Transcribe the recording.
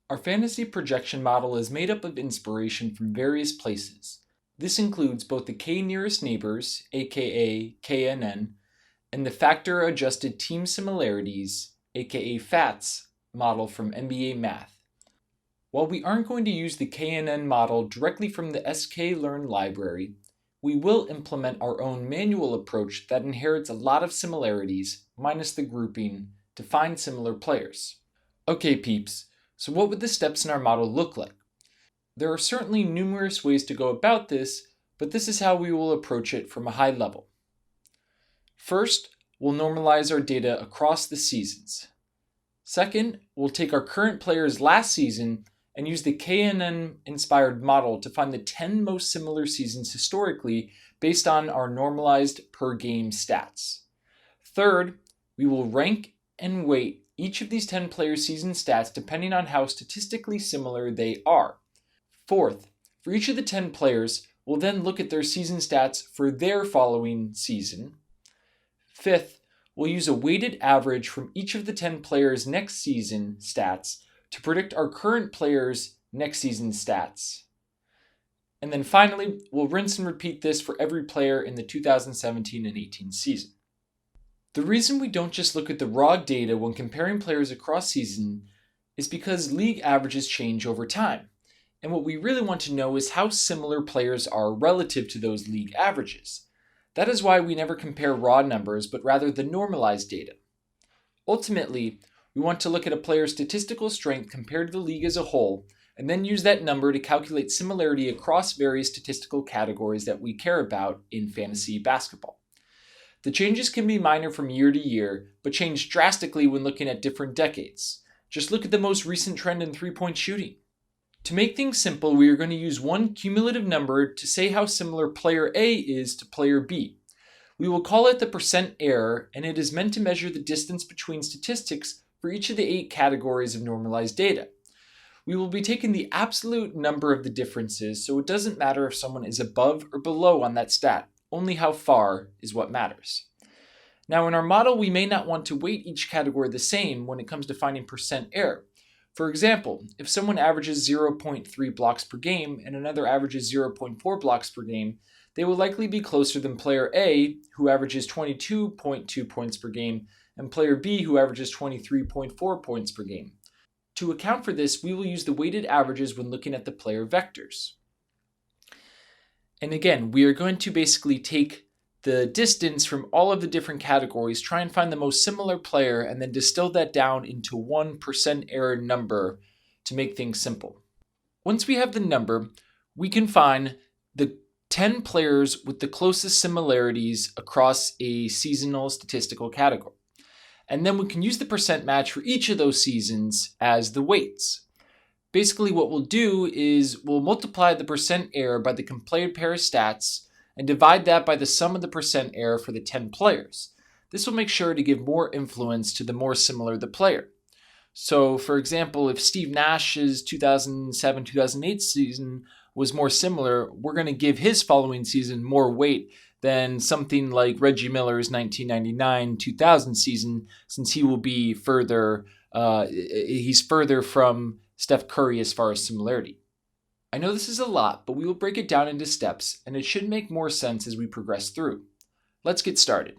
Our fantasy projection model is made up of inspiration from various places. This includes both the k nearest neighbors, aka KNN, and the factor-adjusted team similarities, aka FATS, model from NBA Math. While we aren't going to use the KNN model directly from the sklearn library, we will implement our own manual approach that inherits a lot of similarities, minus the grouping, to find similar players. Okay peeps, so what would the steps in our model look like? There are certainly numerous ways to go about this, but this is how we will approach it from a high level. First, we'll normalize our data across the seasons. Second, we'll take our current players last season and use the KNN-inspired model to find the 10 most similar seasons historically based on our normalized per-game stats. Third, we will rank and weight each of these 10 player season stats depending on how statistically similar they are. Fourth, for each of the 10 players, we'll then look at their season stats for their following season. Fifth, we'll use a weighted average from each of the 10 players' next season stats to predict our current players' next season stats. And then finally, we'll rinse and repeat this for every player in the 2017 and 18 season. The reason we don't just look at the raw data when comparing players across season is because league averages change over time. And what we really want to know is how similar players are relative to those league averages. That is why we never compare raw numbers, but rather the normalized data. Ultimately, we want to look at a player's statistical strength compared to the league as a whole, and then use that number to calculate similarity across various statistical categories that we care about in fantasy basketball. The changes can be minor from year to year, but change drastically when looking at different decades. Just look at the most recent trend in three-point shooting. To make things simple, we are going to use one cumulative number to say how similar player A is to player B. We will call it the percent error, and it is meant to measure the distance between statistics for each of the 8 categories of normalized data. We will be taking the absolute number of the differences, so it doesn't matter if someone is above or below on that stat, only how far is what matters. Now in our model, we may not want to weight each category the same when it comes to finding percent error. For example, if someone averages 0.3 blocks per game and another averages 0.4 blocks per game, they will likely be closer than player A, who averages 22.2 points per game, and player B, who averages 23.4 points per game. To account for this, we will use the weighted averages when looking at the player vectors. And again, we are going to basically take the distance from all of the different categories, try and find the most similar player, and then distill that down into 1% error number to make things simple. Once we have the number, we can find the 10 players with the closest similarities across a seasonal statistical category. And then we can use the percent match for each of those seasons as the weights. Basically what we'll do is we'll multiply the percent error by the compared pair of stats and divide that by the sum of the percent error for the 10 players. This will make sure to give more influence to the more similar the player. So for example, if Steve Nash's 2007-2008 season was more similar, we're going to give his following season more weight than something like Reggie Miller's 1999-2000 season, since he will be he's further from Steph Curry as far as similarity. I know this is a lot, but we will break it down into steps, and it should make more sense as we progress through. Let's get started.